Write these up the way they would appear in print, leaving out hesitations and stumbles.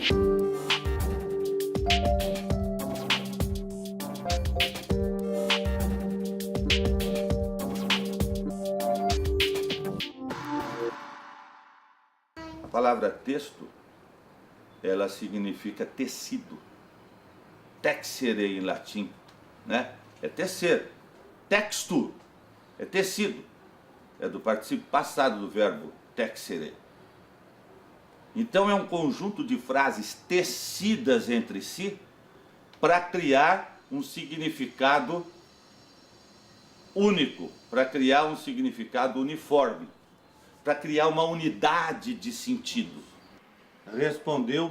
A palavra texto, ela significa tecido. Tecere em latim, né? É tecer. Texto é tecido. É do particípio passado do verbo tecere. Então é um conjunto de frases tecidas entre si para criar um significado único, para criar um significado uniforme, para criar uma unidade de sentido.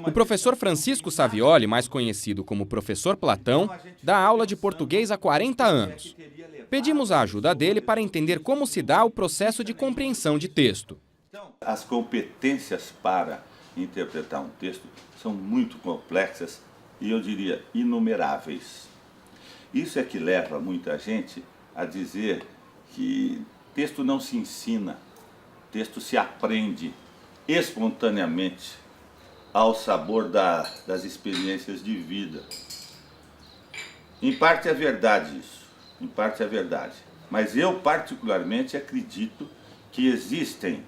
O professor Francisco Savioli, mais conhecido como Professor Platão, dá aula de português há 40 anos. Pedimos a ajuda dele para entender como se dá o processo de compreensão de texto. As competências para interpretar um texto são muito complexas e, eu diria, inumeráveis. Isso é que leva muita gente a dizer que texto não se ensina, texto se aprende espontaneamente ao sabor das experiências de vida. Em parte é verdade isso, em parte é verdade. Mas eu particularmente acredito que existem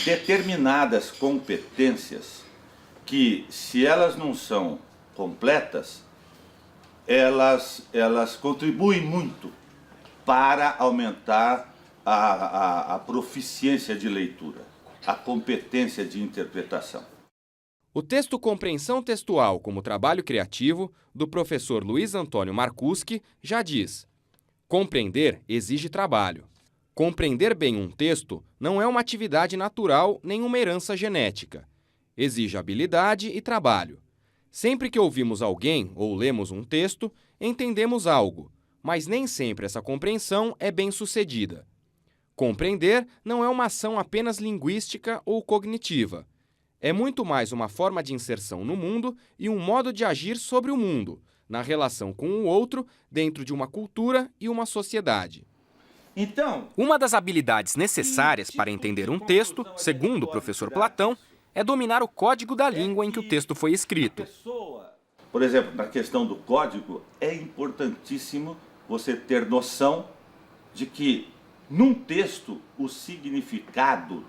determinadas competências que, se elas não são completas, elas contribuem muito para aumentar a proficiência de leitura, a competência de interpretação. O texto Compreensão Textual como Trabalho Criativo, do professor Luiz Antônio Marcuski, já diz: compreender exige trabalho. Compreender bem um texto não é uma atividade natural nem uma herança genética. Exige habilidade e trabalho. Sempre que ouvimos alguém ou lemos um texto, entendemos algo, mas nem sempre essa compreensão é bem-sucedida. Compreender não é uma ação apenas linguística ou cognitiva. É muito mais uma forma de inserção no mundo e um modo de agir sobre o mundo, na relação com o outro, dentro de uma cultura e uma sociedade. Então, uma das habilidades necessárias para entender um texto, segundo o professor Platão, é dominar o código da língua em que o texto foi escrito. Por exemplo, na questão do código, é importantíssimo você ter noção de que, num texto, o significado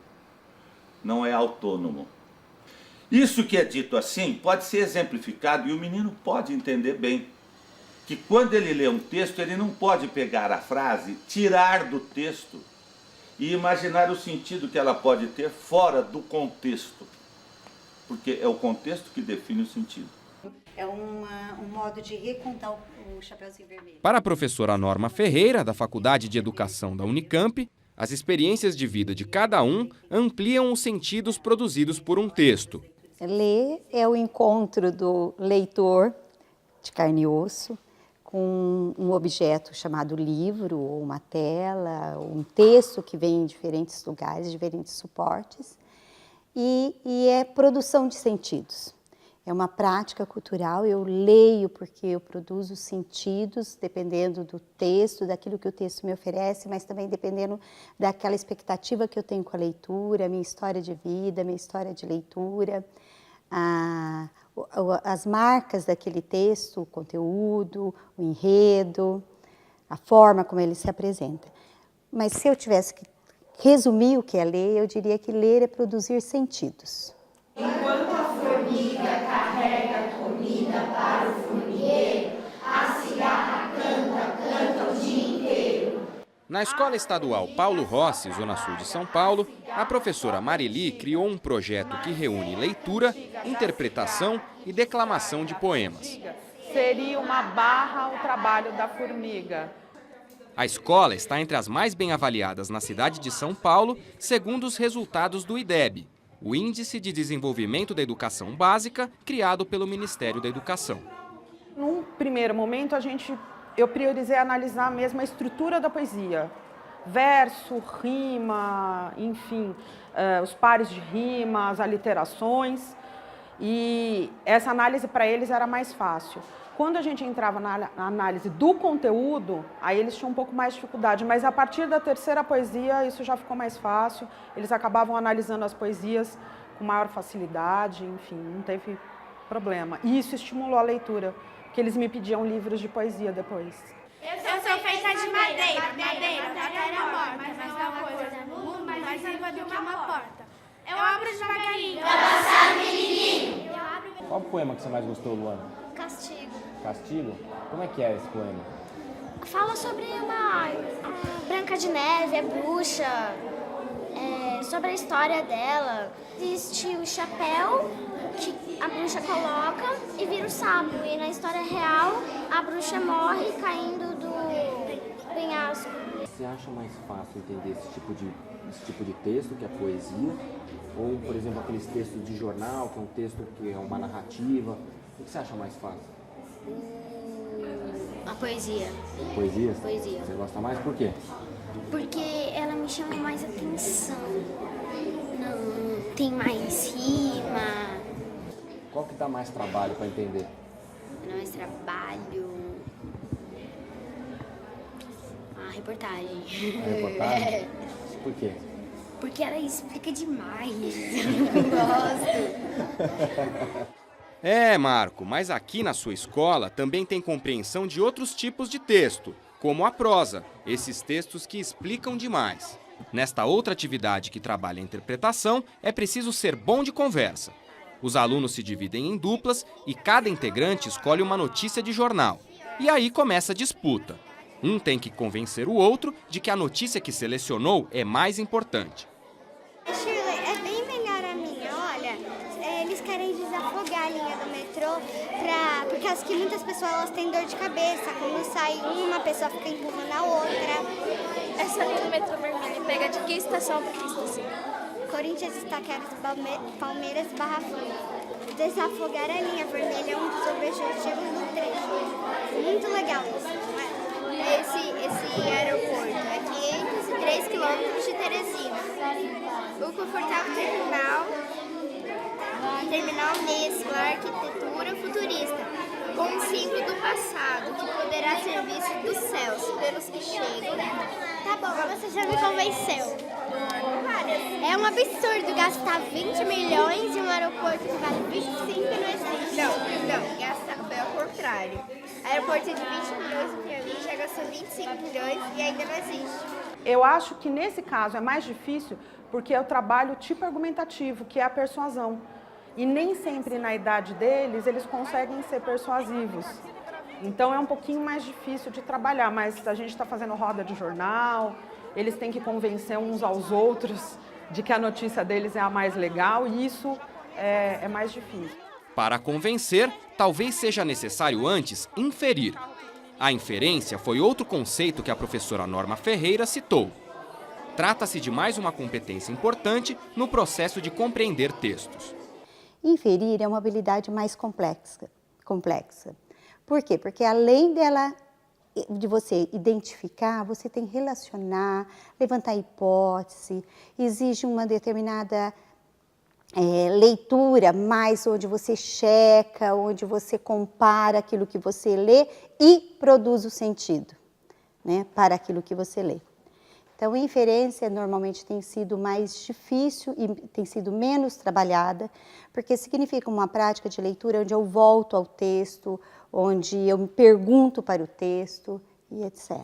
não é autônomo. Isso que é dito assim pode ser exemplificado e o menino pode entender bem que quando ele lê um texto, ele não pode pegar a frase, tirar do texto e imaginar o sentido que ela pode ter fora do contexto, porque é o contexto que define o sentido. É um modo de recontar o Chapeuzinho Vermelho. Para a professora Norma Ferreira, da Faculdade de Educação da Unicamp, as experiências de vida de cada um ampliam os sentidos produzidos por um texto. Ler é o encontro do leitor de carne e osso com um objeto chamado livro, ou uma tela, ou um texto que vem em diferentes lugares, diferentes suportes, e é produção de sentidos. É uma prática cultural, eu leio porque eu produzo sentidos, dependendo do texto, daquilo que o texto me oferece, mas também dependendo daquela expectativa que eu tenho com a leitura, minha história de vida, minha história de leitura, as marcas daquele texto, o conteúdo, o enredo, a forma como ele se apresenta. Mas se eu tivesse que resumir o que é ler, eu diria que ler é produzir sentidos. Enquanto a formiga carrega comida para o formigueiro, a cigarra canta o dia inteiro. Na Escola Estadual Paulo Rossi, Zona Sul de São Paulo, a professora Marili criou um projeto que reúne leitura, interpretação e declamação de poemas. Seria uma barra ao trabalho da formiga. A escola está entre as mais bem avaliadas na cidade de São Paulo, segundo os resultados do IDEB, o Índice de Desenvolvimento da Educação Básica, criado pelo Ministério da Educação. Num primeiro momento, eu priorizei analisar mesmo a estrutura da poesia. Verso, rima, enfim, os pares de rima, as aliterações. E essa análise para eles era mais fácil. Quando a gente entrava na análise do conteúdo, aí eles tinham um pouco mais de dificuldade, mas a partir da terceira poesia isso já ficou mais fácil, eles acabavam analisando as poesias com maior facilidade, enfim, não teve problema. E isso estimulou a leitura, porque eles me pediam livros de poesia depois. Eu sou feita de madeira, matéria morta, mas é uma coisa no mundo mais viva do que uma porta. Eu abro devagarinho. Eu passar menininho. Qual o poema que você mais gostou, Luana? Castigo. Castigo? Como é que é esse poema? Fala sobre uma Branca de Neve, é bruxa, sobre a história dela. Existe o chapéu que a bruxa coloca e vira o sapo. E na história real, a bruxa morre caindo do penhasco. Você acha mais fácil entender esse tipo de texto, que é poesia? Ou, por exemplo, aqueles textos de jornal, que é um texto que é uma narrativa? O que você acha mais fácil? A poesia. Poesia? Poesia. Você gosta mais por quê? Porque ela me chama mais atenção. Não tem mais rima. Qual que dá mais trabalho para entender? Mais trabalho. A reportagem. A reportagem? Por quê? Porque ela explica demais. Eu não gosto. Marco, mas aqui na sua escola também tem compreensão de outros tipos de texto, como a prosa, esses textos que explicam demais. Nesta outra atividade que trabalha a interpretação, é preciso ser bom de conversa. Os alunos se dividem em duplas e cada integrante escolhe uma notícia de jornal. E aí começa a disputa. Um tem que convencer o outro de que a notícia que selecionou é mais importante. Shirley, é bem melhor a minha, olha, eles querem desafogar a linha do metrô porque acho que muitas pessoas elas têm dor de cabeça, quando sai uma pessoa fica empurrando a outra. Essa linha do metrô vermelho pega de que estação para que estação? Corinthians, Itaquera, Palmeiras, Barra Funda. Desafogar a linha vermelha é um dos objetivos do trecho. Muito legal isso, não é? Esse aeroporto é 503 quilômetros de Teresina. O confortável terminal mescla a arquitetura futurista com o símbolo do passado, que poderá ser visto dos céus pelos que chegam. Tá bom, você já me convenceu. É um absurdo gastar 20 milhões em um aeroporto que vale 25 e não existe. Não, gastar foi ao contrário. Aeroporto de 20 milhões em Piauí já gastou 25 milhões e ainda não existe. Eu acho que nesse caso é mais difícil porque eu trabalho tipo argumentativo, que é a persuasão. E nem sempre na idade deles eles conseguem ser persuasivos. Então é um pouquinho mais difícil de trabalhar, mas a gente está fazendo roda de jornal, eles têm que convencer uns aos outros de que a notícia deles é a mais legal e isso é mais difícil. Para convencer, talvez seja necessário antes inferir. A inferência foi outro conceito que a professora Norma Ferreira citou. Trata-se de mais uma competência importante no processo de compreender textos. Inferir é uma habilidade mais complexa. Por quê? Porque além de você identificar, você tem que relacionar, levantar hipótese, exige uma determinada leitura, mais onde você checa, onde você compara aquilo que você lê e produz o sentido, né, para aquilo que você lê. Então, a inferência normalmente tem sido mais difícil e tem sido menos trabalhada, porque significa uma prática de leitura onde eu volto ao texto, onde eu me pergunto para o texto e etc.